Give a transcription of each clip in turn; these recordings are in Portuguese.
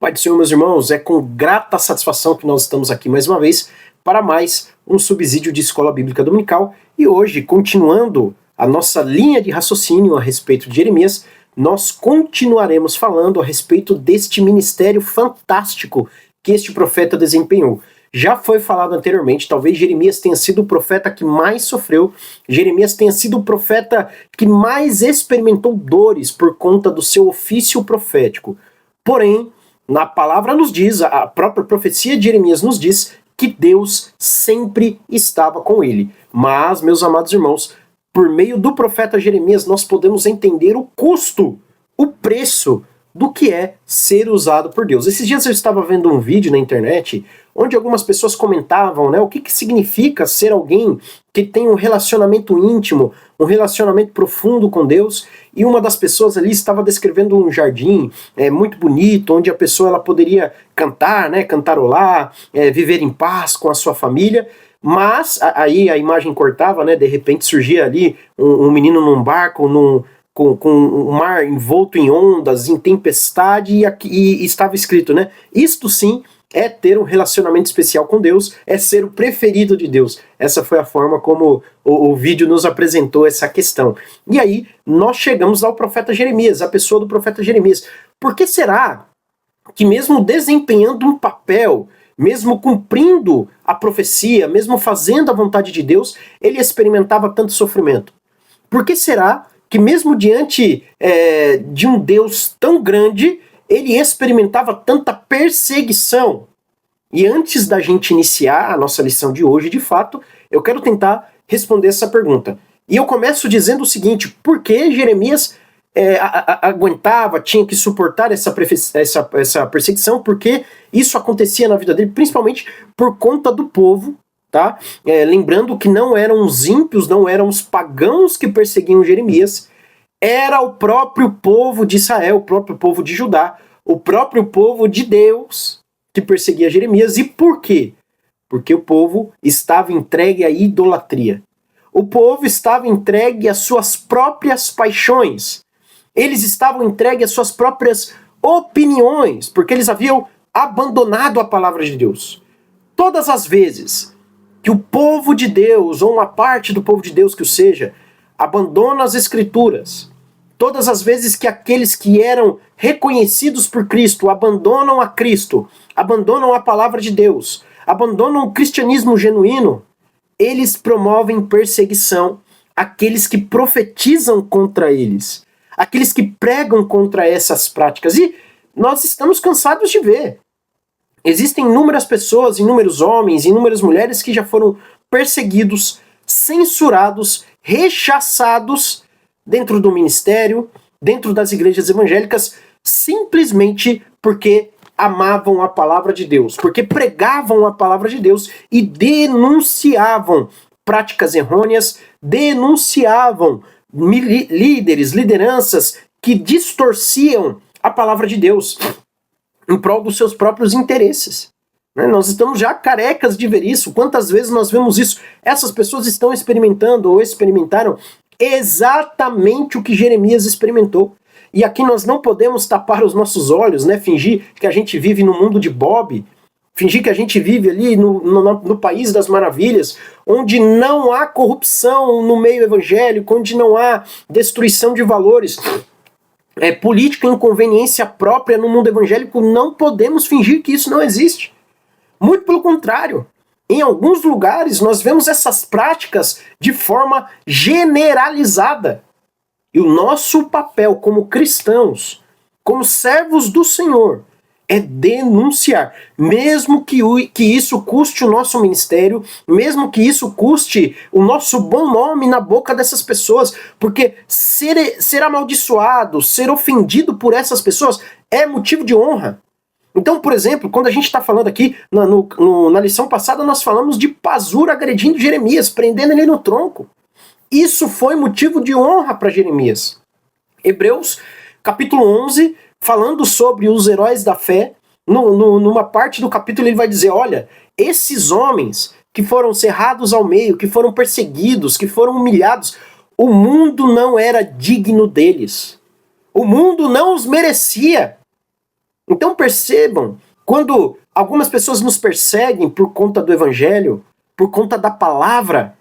Pai do Senhor, meus irmãos, é com grata satisfação que nós estamos aqui mais uma vez para mais um subsídio de Escola Bíblica Dominical. E hoje, continuando a nossa linha de raciocínio a respeito de Jeremias, nós continuaremos falando a respeito deste ministério fantástico que este profeta desempenhou. Já foi falado anteriormente, talvez Jeremias tenha sido o profeta que mais sofreu, Jeremias tenha sido o profeta que mais experimentou dores por conta do seu ofício profético. Porém, na palavra nos diz, a própria profecia de Jeremias nos diz que Deus sempre estava com ele. Mas, meus amados irmãos, por meio do profeta Jeremias nós podemos entender o custo, o preço do que é ser usado por Deus. Esses dias eu estava vendo um vídeo na internet onde algumas pessoas comentavam, né, o que significa ser alguém que tem um relacionamento íntimo, um relacionamento profundo com Deus, e uma das pessoas ali estava descrevendo um jardim muito bonito, onde a pessoa ela poderia cantar, né, cantarolar, viver em paz com a sua família, mas aí a imagem cortava, né, de repente surgia ali um menino num barco, com o mar envolto em ondas, em tempestade, e estava escrito, né, isto sim é ter um relacionamento especial com Deus, é ser o preferido de Deus. Essa foi a forma como o vídeo nos apresentou essa questão. E aí, nós chegamos ao profeta Jeremias, a pessoa do profeta Jeremias. Por que será que mesmo desempenhando um papel, mesmo cumprindo a profecia, mesmo fazendo a vontade de Deus, ele experimentava tanto sofrimento? Por que será que mesmo diante de um Deus tão grande, ele experimentava tanta perseguição? E antes da gente iniciar a nossa lição de hoje, de fato, eu quero tentar responder essa pergunta. E eu começo dizendo o seguinte: por que Jeremias aguentava, tinha que suportar essa perseguição? Porque isso acontecia na vida dele, principalmente por conta do povo, tá? Lembrando que não eram os ímpios, não eram os pagãos que perseguiam Jeremias, era o próprio povo de Israel, o próprio povo de Judá, o próprio povo de Deus que perseguia Jeremias. E por quê? Porque o povo estava entregue à idolatria. O povo estava entregue às suas próprias paixões. Eles estavam entregues às suas próprias opiniões, porque eles haviam abandonado a palavra de Deus. Todas as vezes que o povo de Deus, ou uma parte do povo de Deus que o seja, abandona as escrituras, todas as vezes que aqueles que eram reconhecidos por Cristo abandonam a Cristo, abandonam a palavra de Deus, abandonam o cristianismo genuíno, eles promovem perseguição àqueles que profetizam contra eles, aqueles que pregam contra essas práticas. E nós estamos cansados de ver. Existem inúmeras pessoas, inúmeros homens, inúmeras mulheres que já foram perseguidos, censurados, rechaçados dentro do ministério, dentro das igrejas evangélicas, simplesmente porque amavam a palavra de Deus, porque pregavam a palavra de Deus e denunciavam práticas errôneas, denunciavam líderes, lideranças que distorciam a palavra de Deus em prol dos seus próprios interesses. Nós estamos já carecas de ver isso. Quantas vezes nós vemos isso? Essas pessoas estão experimentando ou experimentaram exatamente o que Jeremias experimentou. E aqui nós não podemos tapar os nossos olhos, né? Fingir que a gente vive no mundo de Bob, fingir que a gente vive ali no país das maravilhas, onde não há corrupção no meio evangélico, onde não há destruição de valores, política e inconveniência própria no mundo evangélico. Não podemos fingir que isso não existe. Muito pelo contrário. Em alguns lugares nós vemos essas práticas de forma generalizada. E o nosso papel como cristãos, como servos do Senhor, é denunciar, mesmo que isso custe o nosso ministério, mesmo que isso custe o nosso bom nome na boca dessas pessoas, porque ser amaldiçoado, ser ofendido por essas pessoas é motivo de honra. Então, por exemplo, quando a gente está falando aqui, na lição passada, nós falamos de Pazur agredindo Jeremias, prendendo ele no tronco. Isso foi motivo de honra para Jeremias. Hebreus, capítulo 11, falando sobre os heróis da fé, numa parte do capítulo ele vai dizer, olha, esses homens que foram cerrados ao meio, que foram perseguidos, que foram humilhados, o mundo não era digno deles. O mundo não os merecia. Então percebam, quando algumas pessoas nos perseguem por conta do evangelho, por conta da palavra,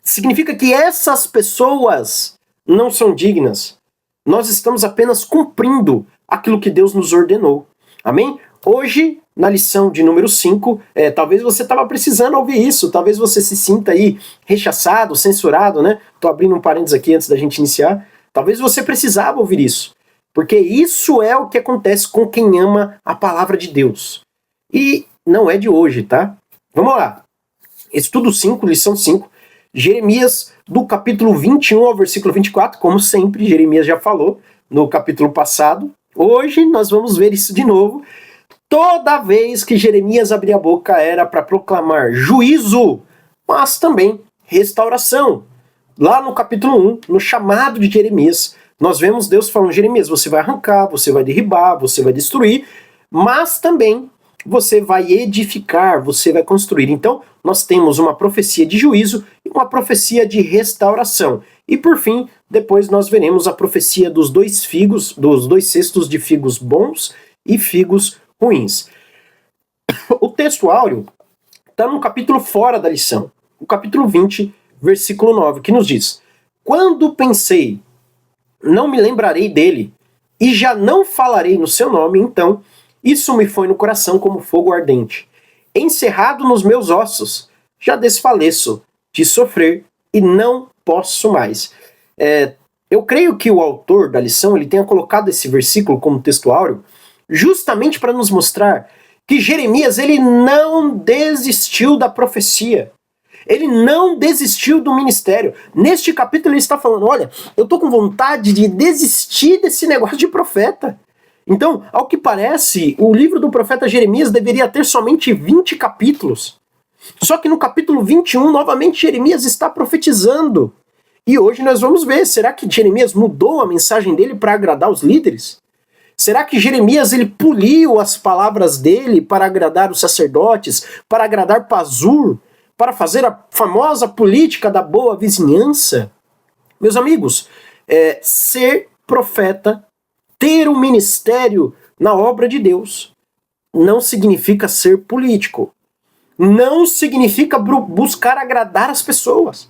significa que essas pessoas não são dignas. Nós estamos apenas cumprindo aquilo que Deus nos ordenou. Amém? Hoje, na lição de número 5, talvez você estava precisando ouvir isso, talvez você se sinta aí rechaçado, censurado, né? Estou abrindo um parênteses aqui antes da gente iniciar. Talvez você precisava ouvir isso, porque isso é o que acontece com quem ama a palavra de Deus. E não é de hoje, tá? Vamos lá. Estudo 5, lição 5, Jeremias, do capítulo 21 ao versículo 24, como sempre, Jeremias já falou no capítulo passado. Hoje nós vamos ver isso de novo. Toda vez que Jeremias abria a boca era para proclamar juízo, mas também restauração. Lá no capítulo 1, no chamado de Jeremias, nós vemos Deus falando: Jeremias, você vai arrancar, você vai derribar, você vai destruir, mas também você vai edificar, você vai construir. Então, nós temos uma profecia de juízo e uma profecia de restauração. E por fim, depois nós veremos a profecia dos 2 figos, dos 2 cestos de figos bons e figos ruins. O texto áureo está num capítulo fora da lição, o capítulo 20, versículo 9, que nos diz: quando pensei, não me lembrarei dele, e já não falarei no seu nome, então isso me foi no coração como fogo ardente. Encerrado nos meus ossos, já desfaleço de sofrer e não posso mais. Eu creio que o autor da lição ele tenha colocado esse versículo como texto áureo justamente para nos mostrar que Jeremias ele não desistiu da profecia. Ele não desistiu do ministério. Neste capítulo ele está falando: olha, eu estou com vontade de desistir desse negócio de profeta. Então, ao que parece, o livro do profeta Jeremias deveria ter somente 20 capítulos. Só que no capítulo 21, novamente, Jeremias está profetizando. E hoje nós vamos ver, será que Jeremias mudou a mensagem dele para agradar os líderes? Será que Jeremias ele poliu as palavras dele para agradar os sacerdotes, para agradar Pazur, para fazer a famosa política da boa vizinhança? Meus amigos, ser profeta, ter um ministério na obra de Deus, não significa ser político. Não significa buscar agradar as pessoas.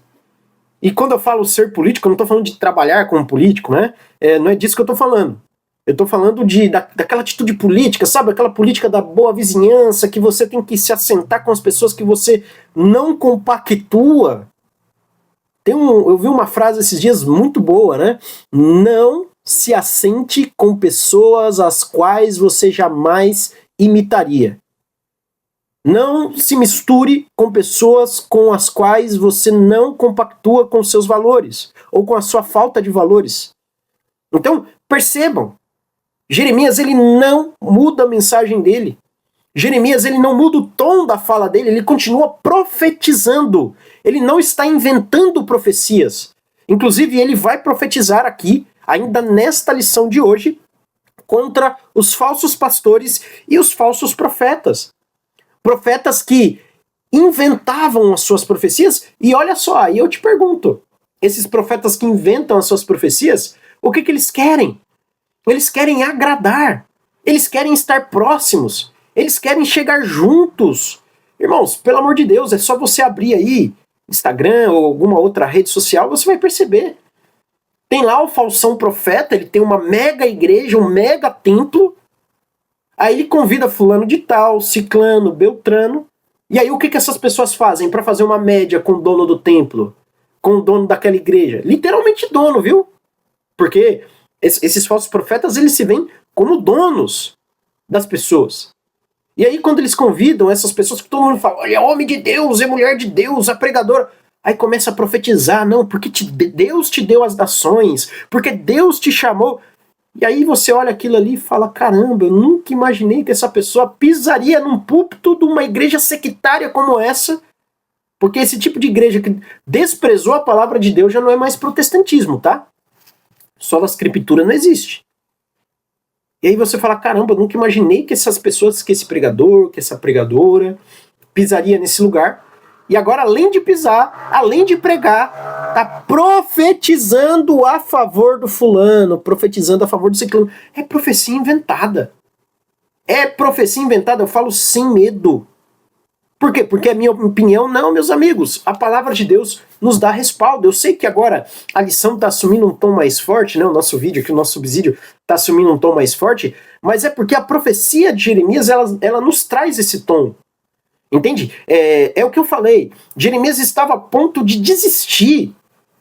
E quando eu falo ser político, eu não estou falando de trabalhar como político, né? Não é disso que eu estou falando. Eu estou falando daquela atitude política, sabe? Aquela política da boa vizinhança, que você tem que se assentar com as pessoas que você não compactua. Eu vi uma frase esses dias muito boa, né? Não se assente com pessoas as quais você jamais imitaria. Não se misture com pessoas com as quais você não compactua com seus valores ou com a sua falta de valores. Então, percebam, Jeremias ele não muda a mensagem dele. Jeremias ele não muda o tom da fala dele, ele continua profetizando. Ele não está inventando profecias. Inclusive, ele vai profetizar aqui, ainda nesta lição de hoje, contra os falsos pastores e os falsos profetas. Profetas que inventavam as suas profecias. E olha só, aí eu te pergunto, esses profetas que inventam as suas profecias, o que eles querem? Eles querem agradar, eles querem estar próximos, eles querem chegar juntos. Irmãos, pelo amor de Deus, é só você abrir aí Instagram ou alguma outra rede social, você vai perceber. Tem lá o falsão profeta, ele tem uma mega igreja, um mega templo, aí ele convida fulano de tal, ciclano, beltrano, e aí o que essas pessoas fazem para fazer uma média com o dono do templo, com o dono daquela igreja? Literalmente dono, viu? Porque esses falsos profetas, eles se veem como donos das pessoas. E aí quando eles convidam essas pessoas que todo mundo fala, olha, é homem de Deus, é mulher de Deus, é pregadora, aí começa a profetizar, não, porque Deus te deu as nações, porque Deus te chamou. E aí você olha aquilo ali e fala, caramba, eu nunca imaginei que essa pessoa pisaria num púlpito de uma igreja sectária como essa, porque esse tipo de igreja que desprezou a palavra de Deus já não é mais protestantismo, tá? Sola Escritura não existe. E aí você fala, caramba, eu nunca imaginei que essas pessoas, que esse pregador, que essa pregadora, pisaria nesse lugar. E agora, além de pisar, além de pregar, tá profetizando a favor do fulano, profetizando a favor do ciclano. É profecia inventada. É profecia inventada? Eu falo sem medo. Por quê? Porque a minha opinião, não, meus amigos. A palavra de Deus nos dá respaldo. Eu sei que agora a lição está assumindo um tom mais forte, né? O nosso vídeo aqui, o nosso subsídio está assumindo um tom mais forte, mas é porque a profecia de Jeremias, ela nos traz esse tom. Entende? É o que eu falei. Jeremias estava a ponto de desistir.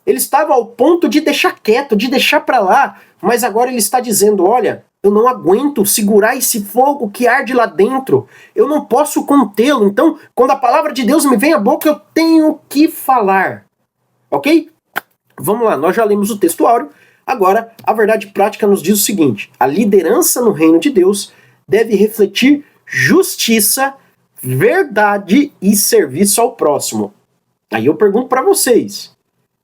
Ele estava ao ponto de deixar quieto, de deixar para lá. Mas agora ele está dizendo, olha, eu não aguento segurar esse fogo que arde lá dentro. Eu não posso contê-lo. Então, quando a palavra de Deus me vem à boca, eu tenho que falar. Ok? Vamos lá, nós já lemos o texto áureo. Agora, a verdade prática nos diz o seguinte: a liderança no reino de Deus deve refletir justiça, verdade e serviço ao próximo. Aí eu pergunto para vocês,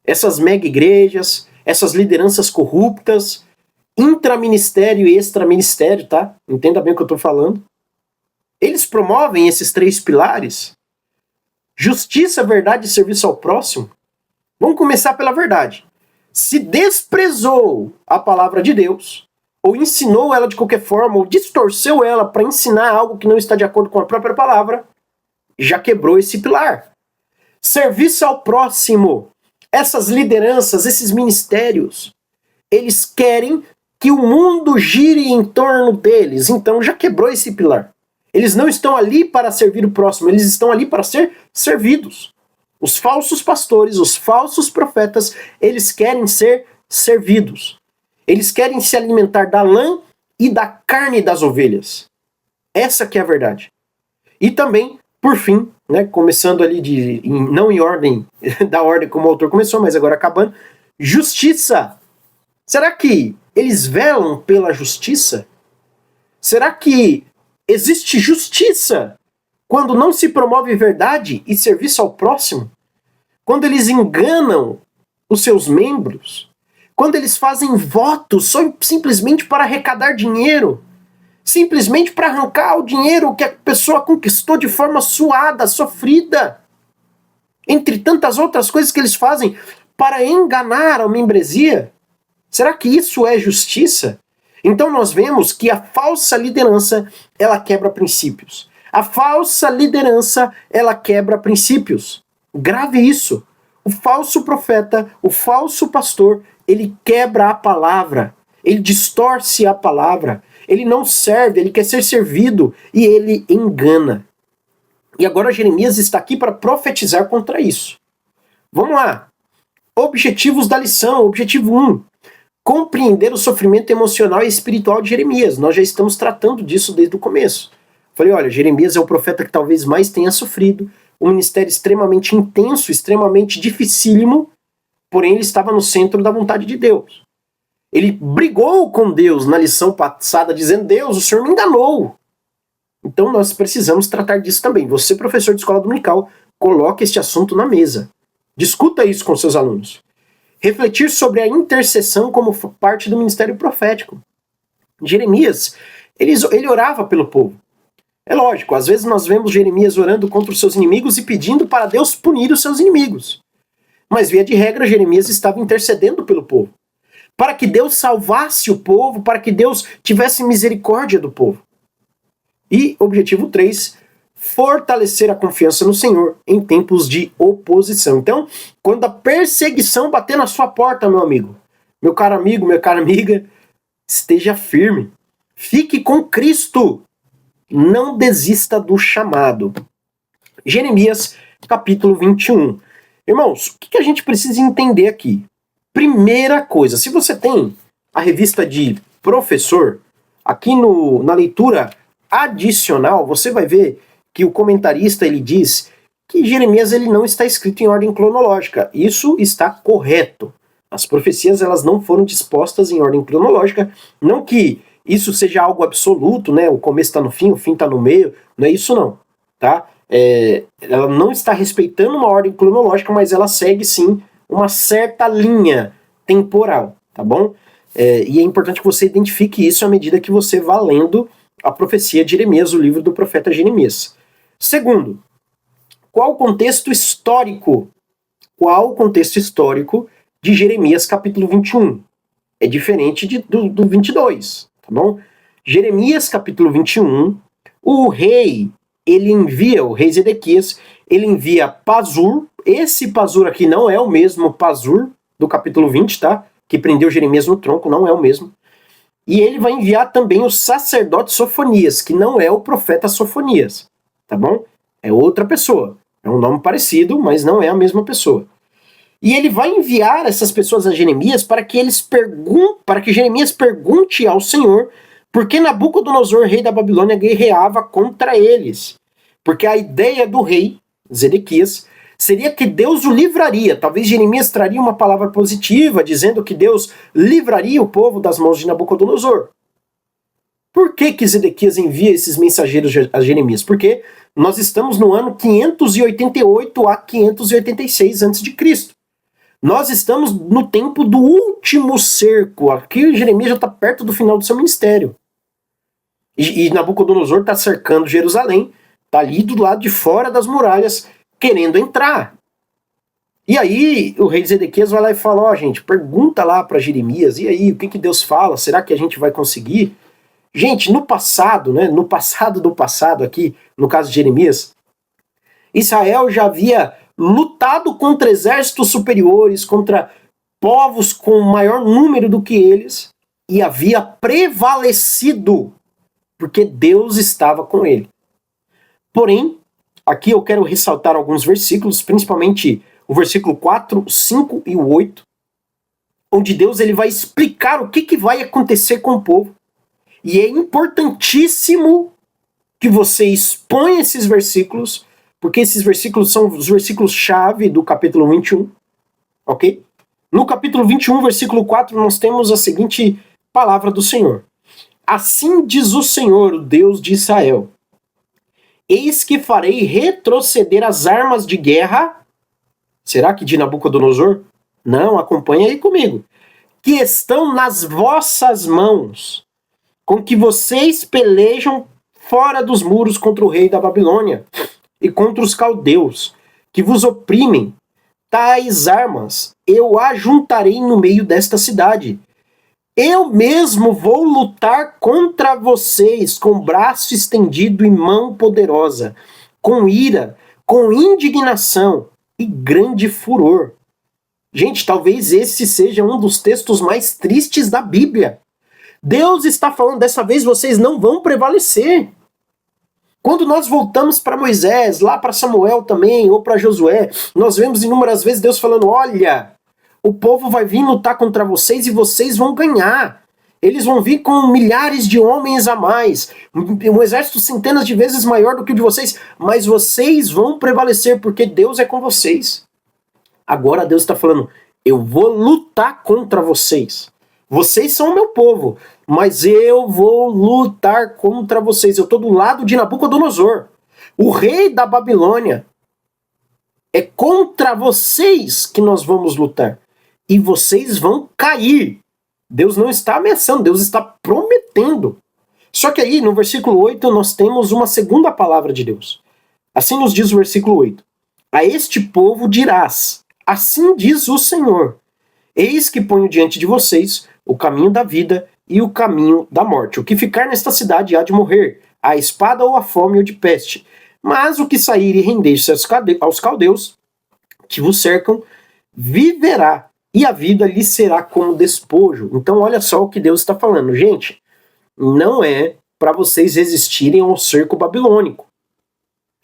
essas mega igrejas, essas lideranças corruptas, intraministério e extraministério, tá? Entenda bem o que eu tô falando. Eles promovem esses 3 pilares? Justiça, verdade e serviço ao próximo? Vamos começar pela verdade. Se desprezou a palavra de Deus, ou ensinou ela de qualquer forma, ou distorceu ela para ensinar algo que não está de acordo com a própria palavra, já quebrou esse pilar. Serviço ao próximo. Essas lideranças, esses ministérios, eles querem que o mundo gire em torno deles. Então já quebrou esse pilar. Eles não estão ali para servir o próximo, eles estão ali para ser servidos. Os falsos pastores, os falsos profetas, eles querem ser servidos. Eles querem se alimentar da lã e da carne das ovelhas. Essa que é a verdade. E também, por fim, né, começando ali não em ordem, da ordem como o autor começou, mas agora acabando, justiça. Será que eles velam pela justiça? Será que existe justiça quando não se promove verdade e serviço ao próximo? Quando eles enganam os seus membros? Quando eles fazem votos só simplesmente para arrecadar dinheiro? Simplesmente para arrancar o dinheiro que a pessoa conquistou de forma suada, sofrida? Entre tantas outras coisas que eles fazem para enganar a membresia? Será que isso é justiça? Então nós vemos que a falsa liderança, ela quebra princípios. A falsa liderança, ela quebra princípios. Grave isso. O falso profeta, o falso pastor, ele quebra a palavra. Ele distorce a palavra. Ele não serve, ele quer ser servido e ele engana. E agora Jeremias está aqui para profetizar contra isso. Vamos lá. Objetivos da lição. Objetivo 1. Compreender o sofrimento emocional e espiritual de Jeremias. Nós já estamos tratando disso desde o começo. Falei, olha, Jeremias é o profeta que talvez mais tenha sofrido, um ministério extremamente intenso, extremamente dificílimo, porém ele estava no centro da vontade de Deus. Ele brigou com Deus na lição passada, dizendo, Deus, o Senhor me enganou. Então nós precisamos tratar disso também. Você, professor de escola dominical, coloque este assunto na mesa. Discuta isso com seus alunos. Refletir sobre a intercessão como parte do ministério profético. Jeremias, ele orava pelo povo. É lógico, às vezes nós vemos Jeremias orando contra os seus inimigos e pedindo para Deus punir os seus inimigos. Mas, via de regra, Jeremias estava intercedendo pelo povo. Para que Deus salvasse o povo, para que Deus tivesse misericórdia do povo. E, objetivo 3, fortalecer a confiança no Senhor em tempos de oposição. Então, quando a perseguição bater na sua porta, meu amigo, meu caro amigo, minha cara amiga, esteja firme. Fique com Cristo. Não desista do chamado. Jeremias, capítulo 21. Irmãos, o que a gente precisa entender aqui? Primeira coisa, se você tem a revista de professor, aqui na leitura adicional, você vai ver que o comentarista ele diz que Jeremias ele não está escrito em ordem cronológica. Isso está correto. As profecias elas não foram dispostas em ordem cronológica, não que isso seja algo absoluto, né? O começo está no fim, o fim está no meio, não é isso não, tá? Ela não está respeitando uma ordem cronológica, mas ela segue sim uma certa linha temporal, tá bom? E é importante que você identifique isso à medida que você vá lendo a profecia de Jeremias, o livro do profeta Jeremias. Segundo, qual o contexto histórico? Qual o contexto histórico de Jeremias capítulo 21? É diferente do 22, tá bom? Jeremias capítulo 21, o rei Zedequias, ele envia Pazur. Esse Pazur aqui não é o mesmo Pazur do capítulo 20, tá? Que prendeu Jeremias no tronco, não é o mesmo. E ele vai enviar também o sacerdote Sofonias, que não é o profeta Sofonias, tá bom? É outra pessoa. É um nome parecido, mas não é a mesma pessoa. E ele vai enviar essas pessoas a Jeremias para que Jeremias pergunte ao Senhor por que Nabucodonosor, rei da Babilônia, guerreava contra eles. Porque a ideia do rei, Zedequias, seria que Deus o livraria. Talvez Jeremias traria uma palavra positiva, dizendo que Deus livraria o povo das mãos de Nabucodonosor. Por que Zedequias envia esses mensageiros a Jeremias? Porque nós estamos no ano 588 a 586 a.C. Nós estamos no tempo do último cerco. Aqui Jeremias já está perto do final do seu ministério. E Nabucodonosor está cercando Jerusalém, está ali do lado de fora das muralhas, querendo entrar. E aí o rei Zedequias vai lá e fala, ó, gente, pergunta lá para Jeremias, e aí, o que Deus fala? Será que a gente vai conseguir? Gente, no passado, né, no passado do passado aqui, no caso de Jeremias, Israel já havia lutado contra exércitos superiores, contra povos com maior número do que eles, e havia prevalecido, porque Deus estava com ele. Porém, aqui eu quero ressaltar alguns versículos, principalmente o versículo 4, 5 e 8, onde Deus ele vai explicar o que vai acontecer com o povo. E é importantíssimo que você exponha esses versículos, porque esses versículos são os versículos-chave do capítulo 21, ok? No capítulo 21, versículo 4, nós temos a seguinte palavra do Senhor. Assim diz o Senhor, o Deus de Israel, eis que farei retroceder as armas de guerra. Será que de Nabucodonosor? Não, acompanha aí comigo. Que estão nas vossas mãos, com que vocês pelejam fora dos muros contra o rei da Babilônia e contra os caldeus, que vos oprimem. Tais armas eu ajuntarei no meio desta cidade. Eu mesmo vou lutar contra vocês com braço estendido e mão poderosa, com ira, com indignação e grande furor. Gente, talvez esse seja um dos textos mais tristes da Bíblia. Deus está falando, dessa vez vocês não vão prevalecer. Quando nós voltamos para Moisés, lá para Samuel também, ou para Josué, nós vemos inúmeras vezes Deus falando, olha, o povo vai vir lutar contra vocês e vocês vão ganhar. Eles vão vir com milhares de homens a mais, um exército centenas de vezes maior do que o de vocês, mas vocês vão prevalecer porque Deus é com vocês. Agora Deus está falando, eu vou lutar contra vocês. Vocês são o meu povo, mas eu vou lutar contra vocês. Eu estou do lado de Nabucodonosor, o rei da Babilônia. É contra vocês que nós vamos lutar. E vocês vão cair. Deus não está ameaçando, Deus está prometendo. Só que aí, no versículo 8, nós temos uma segunda palavra de Deus. Assim nos diz o versículo 8. A este povo dirás, assim diz o Senhor, eis que ponho diante de vocês o caminho da vida e o caminho da morte. O que ficar nesta cidade há de morrer, a espada ou a fome ou de peste. Mas o que sair e render-se aos caldeus que vos cercam, viverá, e a vida lhe será como despojo. Então olha só o que Deus está falando. Gente, não é para vocês resistirem ao cerco babilônico.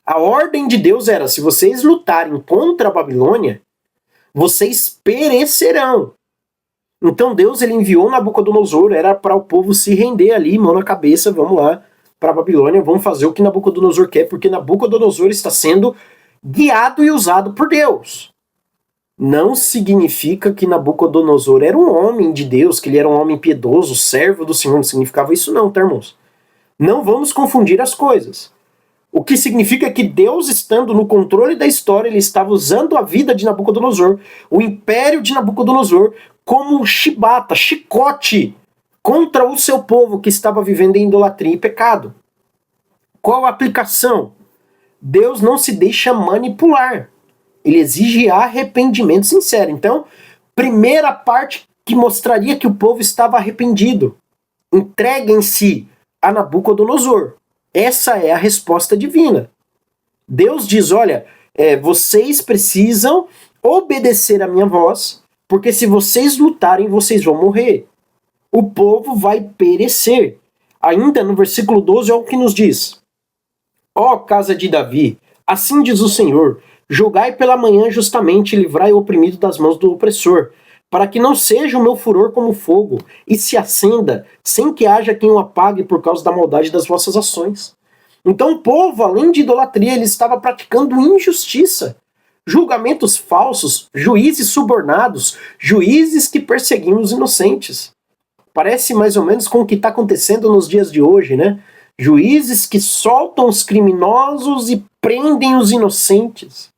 A ordem de Deus era, se vocês lutarem contra a Babilônia, vocês perecerão. Então Deus ele enviou Nabucodonosor, era para o povo se render ali, mão na cabeça, vamos lá, para a Babilônia, vamos fazer o que Nabucodonosor quer, porque Nabucodonosor está sendo guiado e usado por Deus. Não significa que Nabucodonosor era um homem de Deus, que ele era um homem piedoso, servo do Senhor, não significava isso não, tá, irmãos? Não vamos confundir as coisas. O que significa que Deus, estando no controle da história, ele estava usando a vida de Nabucodonosor, o império de Nabucodonosor, como chibata, chicote, contra o seu povo que estava vivendo em idolatria e pecado. Qual a aplicação? Deus não se deixa manipular. Ele exige arrependimento sincero. Então, primeira parte que mostraria que o povo estava arrependido. Entreguem-se a Nabucodonosor. Essa é a resposta divina. Deus diz, olha, vocês precisam obedecer a minha voz, porque se vocês lutarem, vocês vão morrer. O povo vai perecer. Ainda no versículo 12, olha o que nos diz. Ó casa de Davi, assim diz o Senhor, julgai pela manhã justamente e livrai o oprimido das mãos do opressor, para que não seja o meu furor como fogo, e se acenda, sem que haja quem o apague por causa da maldade das vossas ações. Então o povo, além de idolatria, ele estava praticando injustiça, julgamentos falsos, juízes subornados, juízes que perseguiam os inocentes. Parece mais ou menos com o que está acontecendo nos dias de hoje, né? Juízes que soltam os criminosos e prendem os inocentes.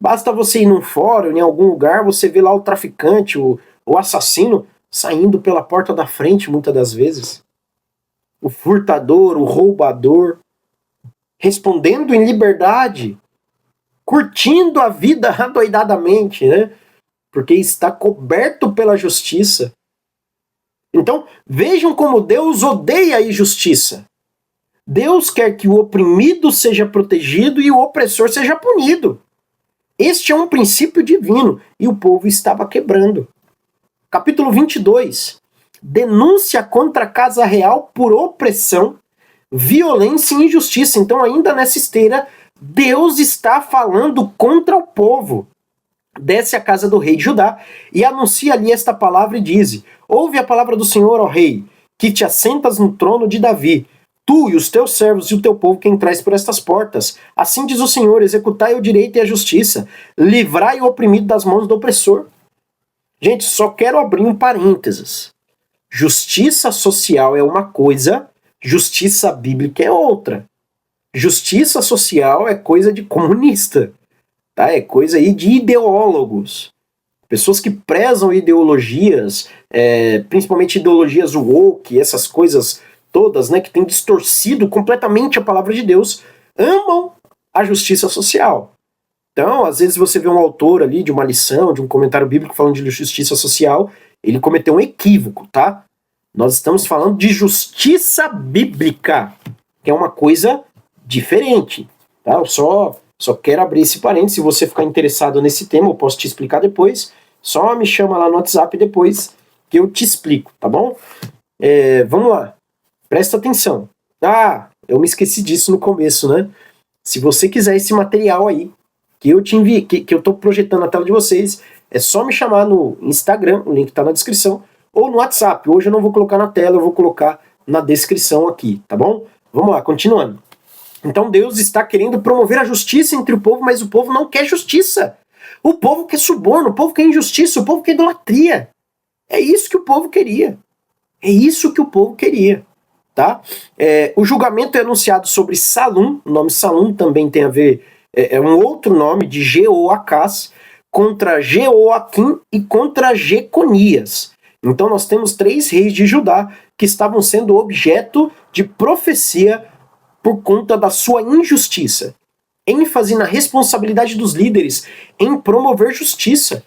Basta você ir num fórum, em algum lugar, você vê lá o traficante, o assassino, saindo pela porta da frente, muitas das vezes. O furtador, o roubador, respondendo em liberdade, curtindo a vida adoidadamente, né? Porque está coberto pela justiça. Então, vejam como Deus odeia a injustiça. Deus quer que o oprimido seja protegido e o opressor seja punido. Este é um princípio divino e o povo estava quebrando. Capítulo 22. Denúncia contra a casa real por opressão, violência e injustiça. Então, ainda nessa esteira, Deus está falando contra o povo. Desce à casa do rei de Judá e anuncia ali esta palavra e diz: ouve a palavra do Senhor, ó rei, que te assentas no trono de Davi, tu e os teus servos e o teu povo que entrais por estas portas. Assim diz o Senhor, executai o direito e a justiça, livrai o oprimido das mãos do opressor. Gente, só quero abrir um parênteses. Justiça social é uma coisa, justiça bíblica é outra. Justiça social é coisa de comunista, tá? É coisa aí de ideólogos. Pessoas que prezam ideologias, principalmente ideologias woke, essas coisas todas, né, que têm distorcido completamente a palavra de Deus, amam a justiça social. Então, às vezes você vê um autor ali de uma lição, de um comentário bíblico falando de justiça social, ele cometeu um equívoco, tá? Nós estamos falando de justiça bíblica, que é uma coisa diferente, tá? Eu só quero abrir esse parênteses. Se você ficar interessado nesse tema, eu posso te explicar depois. Só me chama lá no WhatsApp depois que eu te explico, tá bom? Vamos lá. Presta atenção. Ah, eu me esqueci disso no começo, né? Se você quiser esse material aí, que eu te enviei, que eu tô projetando na tela de vocês, é só me chamar no Instagram, o link tá na descrição, ou no WhatsApp. Hoje eu não vou colocar na tela, eu vou colocar na descrição aqui, tá bom? Vamos lá, continuando. Então Deus está querendo promover a justiça entre o povo, mas o povo não quer justiça. O povo quer suborno, o povo quer injustiça, o povo quer idolatria. É isso que o povo queria. É isso que o povo queria. Tá? O julgamento é anunciado sobre Salum, o nome Salum também tem a ver, é um outro nome de Jeoacás, contra Jeoaquim e contra Jeconias. Então nós temos 3 reis de Judá que estavam sendo objeto de profecia por conta da sua injustiça. ênfase na responsabilidade dos líderes em promover justiça.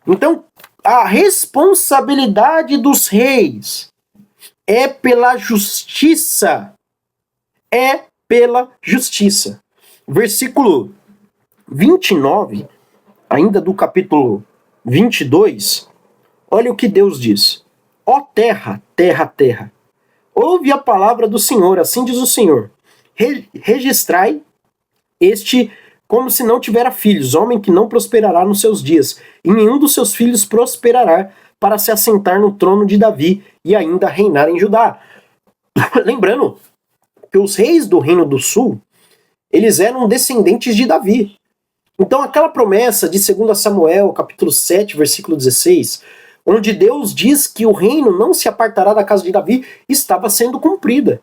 Então, a responsabilidade dos reis é pela justiça. É pela justiça. Versículo 29, ainda do capítulo 22, olha o que Deus diz. Ó terra, terra, terra, ouve a palavra do Senhor, assim diz o Senhor. Registrai este como se não tivera filhos, homem que não prosperará nos seus dias, e nenhum dos seus filhos prosperará para se assentar no trono de Davi e ainda reinar em Judá. Lembrando que os reis do Reino do Sul, eles eram descendentes de Davi. Então aquela promessa de 2 Samuel, capítulo 7, versículo 16, onde Deus diz que o reino não se apartará da casa de Davi, estava sendo cumprida.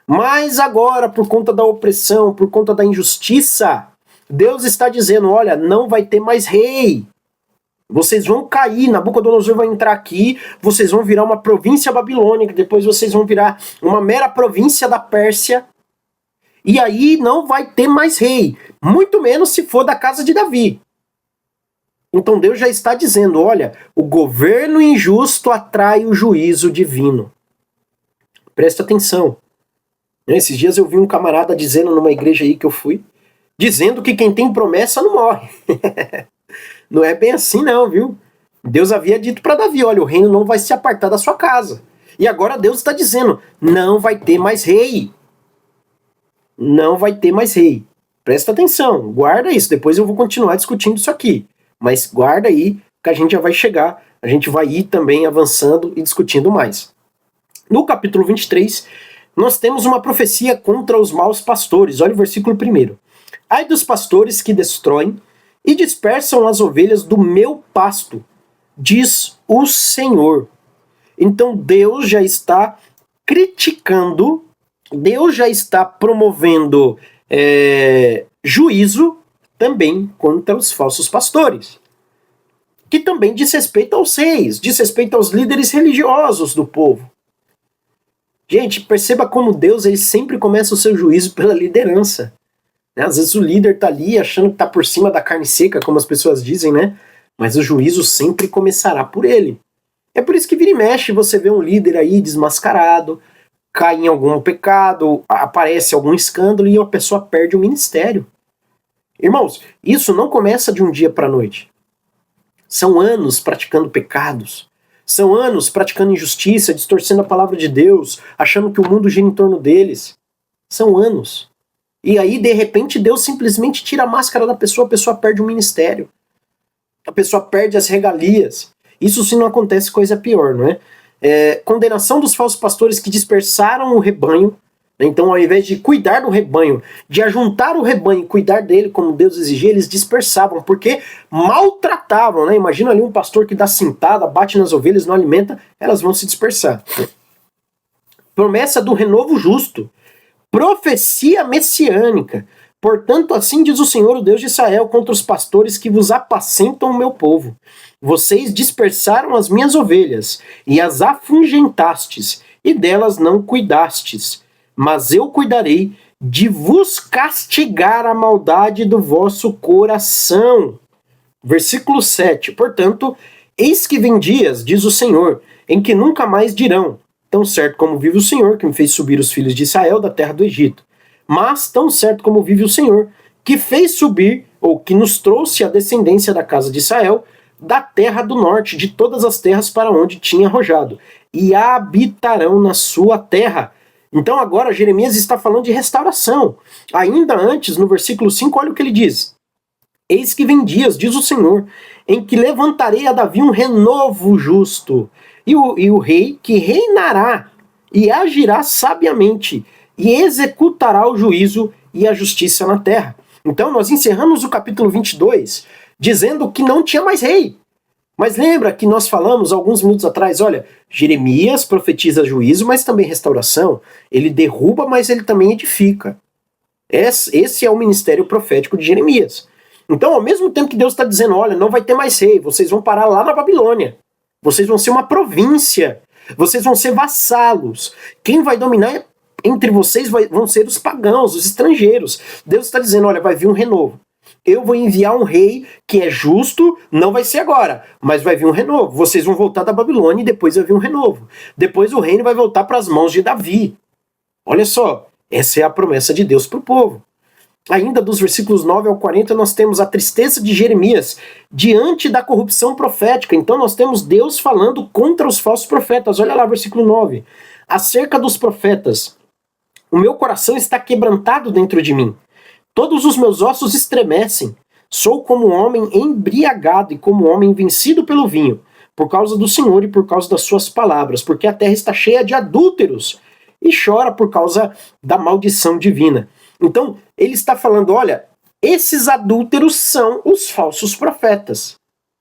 Mas agora, por conta da opressão, por conta da injustiça, Deus está dizendo, olha, não vai ter mais rei. Vocês vão cair, Nabucodonosor vai entrar aqui, vocês vão virar uma província babilônica, depois vocês vão virar uma mera província da Pérsia, e aí não vai ter mais rei, muito menos se for da casa de Davi. Então Deus já está dizendo, olha, o governo injusto atrai o juízo divino. Presta atenção. Esses dias eu vi um camarada dizendo numa igreja aí que eu fui, dizendo que quem tem promessa não morre. Não é bem assim não, viu? Deus havia dito para Davi, olha, o reino não vai se apartar da sua casa. E agora Deus está dizendo, não vai ter mais rei. Não vai ter mais rei. Presta atenção, guarda isso, depois eu vou continuar discutindo isso aqui. Mas guarda aí, que a gente já vai chegar, a gente vai ir também avançando e discutindo mais. No capítulo 23, nós temos uma profecia contra os maus pastores. Olha o versículo 1. Ai dos pastores que destroem e dispersam as ovelhas do meu pasto, diz o Senhor. Então Deus já está criticando, Deus já está promovendo juízo também contra os falsos pastores, que também diz respeito aos reis, diz respeito aos líderes religiosos do povo. Gente, perceba como Deus ele sempre começa o seu juízo pela liderança. Às vezes o líder está ali achando que está por cima da carne seca, como as pessoas dizem, né? Mas o juízo sempre começará por ele. É por isso que vira e mexe, você vê um líder aí desmascarado, cai em algum pecado, aparece algum escândalo e a pessoa perde o ministério. Irmãos, isso não começa de um dia para a noite. São anos praticando pecados. São anos praticando injustiça, distorcendo a palavra de Deus, achando que o mundo gira em torno deles. São anos. E aí, de repente, Deus simplesmente tira a máscara da pessoa, a pessoa perde o ministério. A pessoa perde as regalias. Isso se não acontece coisa pior, não é? Condenação dos falsos pastores que dispersaram o rebanho. Então, ao invés de cuidar do rebanho, de ajuntar o rebanho e cuidar dele como Deus exigia, eles dispersavam, porque maltratavam, né? Imagina ali um pastor que dá cintada, bate nas ovelhas, não alimenta, elas vão se dispersar. Promessa do renovo justo. Profecia messiânica. Portanto, assim diz o Senhor, o Deus de Israel, contra os pastores que vos apacentam o meu povo. Vocês dispersaram as minhas ovelhas, e as afungentastes, e delas não cuidastes. Mas eu cuidarei de vos castigar a maldade do vosso coração. Versículo 7. Portanto, eis que vem dias, diz o Senhor, em que nunca mais dirão, tão certo como vive o Senhor, que me fez subir os filhos de Israel da terra do Egito. Mas, tão certo como vive o Senhor, que fez subir, ou que nos trouxe a descendência da casa de Israel, da terra do norte, de todas as terras para onde tinha arrojado, e habitarão na sua terra. Então agora Jeremias está falando de restauração. Ainda antes, no versículo 5, olha o que ele diz. Eis que vem dias, diz o Senhor, em que levantarei a Davi um renovo justo, e o rei que reinará e agirá sabiamente, e executará o juízo e a justiça na terra. Então nós encerramos o capítulo 22 dizendo que não tinha mais rei. Mas lembra que nós falamos alguns minutos atrás, olha, Jeremias profetiza juízo, mas também restauração. Ele derruba, mas ele também edifica. Esse é o ministério profético de Jeremias. Então, ao mesmo tempo que Deus está dizendo, olha, não vai ter mais rei, vocês vão parar lá na Babilônia. Vocês vão ser uma província. Vocês vão ser vassalos. Quem vai dominar entre vocês vão ser os pagãos, os estrangeiros. Deus está dizendo, olha, vai vir um renovo. Eu vou enviar um rei que é justo, não vai ser agora, mas vai vir um renovo. Vocês vão voltar da Babilônia e depois vai vir um renovo. Depois o reino vai voltar para as mãos de Davi. Olha só, essa é a promessa de Deus para o povo. Ainda dos versículos 9 ao 40 nós temos a tristeza de Jeremias diante da corrupção profética. Então nós temos Deus falando contra os falsos profetas. Olha lá, versículo 9. Acerca dos profetas, o meu coração está quebrantado dentro de mim. Todos os meus ossos estremecem. Sou como um homem embriagado e como um homem vencido pelo vinho, por causa do Senhor e por causa das suas palavras, porque a terra está cheia de adúlteros e chora por causa da maldição divina. Então, ele está falando, olha, esses adúlteros são os falsos profetas,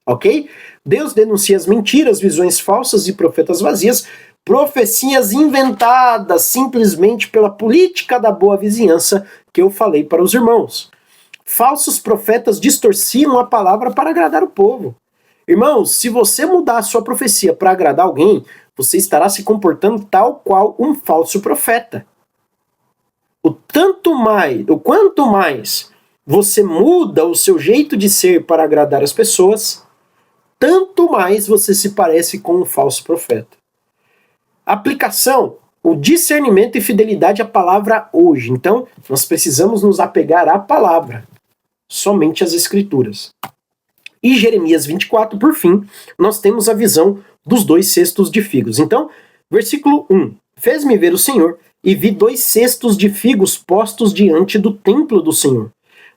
ok? Deus denuncia as mentiras, visões falsas e profetas vazias, profecias inventadas simplesmente pela política da boa vizinhança que eu falei para os irmãos. Falsos profetas distorciam a palavra para agradar o povo. Irmãos, se você mudar a sua profecia para agradar alguém, você estará se comportando tal qual um falso profeta. O quanto mais você muda o seu jeito de ser para agradar as pessoas, tanto mais você se parece com um falso profeta. Aplicação: o discernimento e fidelidade à palavra hoje. Então, nós precisamos nos apegar à palavra, somente às Escrituras. E Jeremias 24, por fim, nós temos a visão dos 2 cestos de figos. Então, versículo 1. Fez-me ver o Senhor, e vi 2 cestos de figos postos diante do templo do Senhor.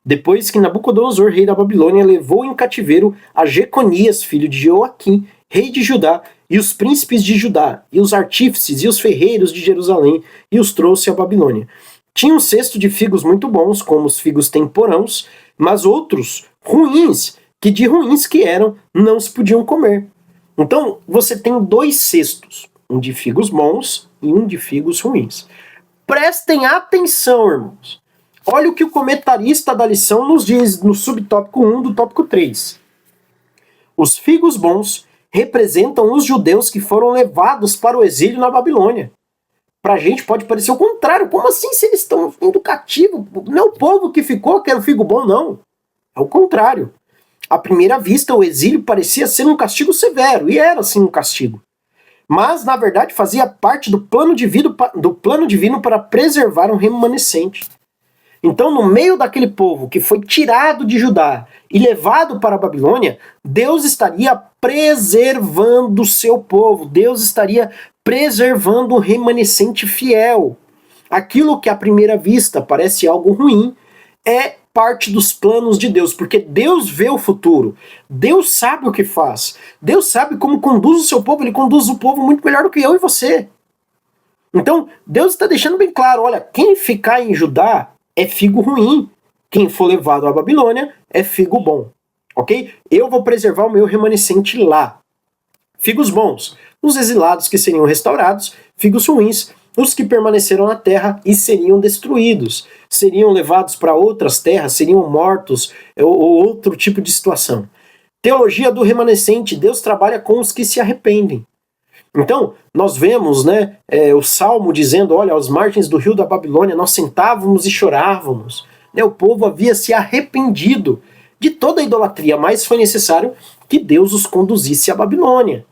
Depois que Nabucodonosor, rei da Babilônia, levou em cativeiro a Jeconias, filho de Joaquim, rei de Judá, e os príncipes de Judá, e os artífices, e os ferreiros de Jerusalém, e os trouxe à Babilônia. Tinha um cesto de figos muito bons, como os figos temporãos, mas outros ruins, que de ruins que eram, não se podiam comer. Então, você tem 2 cestos, um de figos bons e um de figos ruins. Prestem atenção, irmãos. Olha o que o comentarista da lição nos diz no subtópico 1 do tópico 3. Os figos bons representam os judeus que foram levados para o exílio na Babilônia. Pra gente pode parecer o contrário. Como assim se eles estão indo cativo? Não é o povo que ficou que era o figo bom, não. É o contrário. À primeira vista, o exílio parecia ser um castigo severo, e era sim um castigo. Mas, na verdade, fazia parte do plano divino para preservar um remanescente. Então, no meio daquele povo que foi tirado de Judá e levado para a Babilônia, Deus estaria preservando o seu povo. Deus estaria preservando um remanescente fiel. Aquilo que à primeira vista parece algo ruim é parte dos planos de Deus, porque Deus vê o futuro. Deus sabe o que faz. Deus sabe como conduz o seu povo. Ele conduz o povo muito melhor do que eu e você. Então, Deus está deixando bem claro, olha, quem ficar em Judá é figo ruim. Quem for levado à Babilônia é figo bom. Ok? Eu vou preservar o meu remanescente lá. Figos bons, os exilados que seriam restaurados. Figos ruins, os que permaneceram na terra e seriam destruídos. Seriam levados para outras terras, seriam mortos, ou outro tipo de situação. Teologia do remanescente, Deus trabalha com os que se arrependem. Então, nós vemos o Salmo dizendo, olha, às margens do rio da Babilônia nós sentávamos e chorávamos. O povo havia se arrependido de toda a idolatria, mas foi necessário que Deus os conduzisse à Babilônia.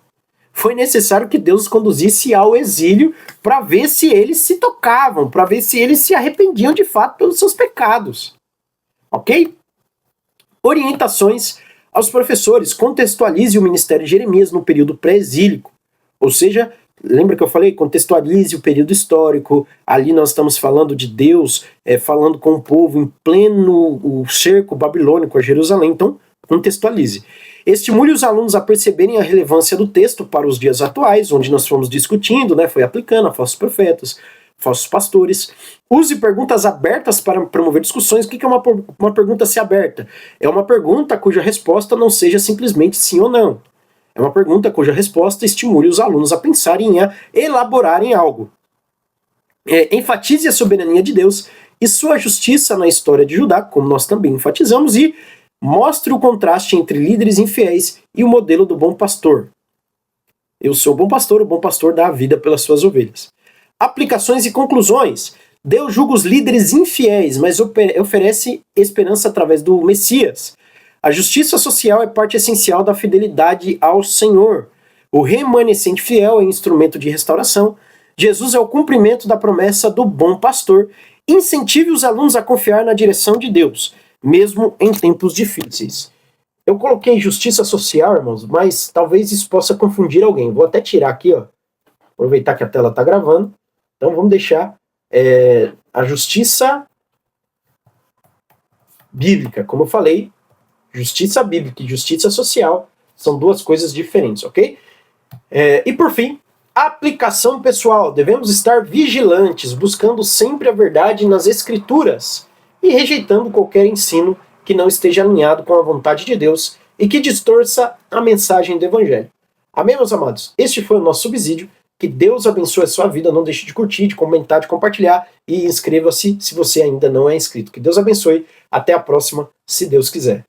Foi necessário que Deus os conduzisse ao exílio para ver se eles se tocavam, para ver se eles se arrependiam de fato pelos seus pecados. Ok? Orientações aos professores. Contextualize o ministério de Jeremias no período pré-exílico. Ou seja, lembra que eu falei? Contextualize o período histórico. Ali nós estamos falando de Deus, falando com o povo em pleno cerco babilônico a Jerusalém. Então, contextualize. Estimule os alunos a perceberem a relevância do texto para os dias atuais, onde nós fomos discutindo, foi aplicando a falsos profetas, falsos pastores. Use perguntas abertas para promover discussões. O que é uma pergunta se aberta? É uma pergunta cuja resposta não seja simplesmente sim ou não. É uma pergunta cuja resposta estimule os alunos a pensarem e a elaborarem algo. Enfatize a soberania de Deus e sua justiça na história de Judá, como nós também enfatizamos, e mostre o contraste entre líderes infiéis e o modelo do bom pastor. Eu sou o bom pastor dá a vida pelas suas ovelhas. Aplicações e conclusões. Deus julga os líderes infiéis, mas oferece esperança através do Messias. A justiça social é parte essencial da fidelidade ao Senhor. O remanescente fiel é instrumento de restauração. Jesus é o cumprimento da promessa do bom pastor. Incentive os alunos a confiar na direção de Deus, mesmo em tempos difíceis. Eu coloquei justiça social, irmãos, mas talvez isso possa confundir alguém. Vou até tirar aqui, aproveitar que a tela está gravando. Então vamos deixar a justiça bíblica. Como eu falei, justiça bíblica e justiça social são duas coisas diferentes, ok? E por fim, aplicação pessoal. Devemos estar vigilantes, buscando sempre a verdade nas Escrituras e rejeitando qualquer ensino que não esteja alinhado com a vontade de Deus e que distorça a mensagem do Evangelho. Amém, meus amados? Este foi o nosso subsídio. Que Deus abençoe a sua vida. Não deixe de curtir, de comentar, de compartilhar e inscreva-se se você ainda não é inscrito. Que Deus abençoe. Até a próxima, se Deus quiser.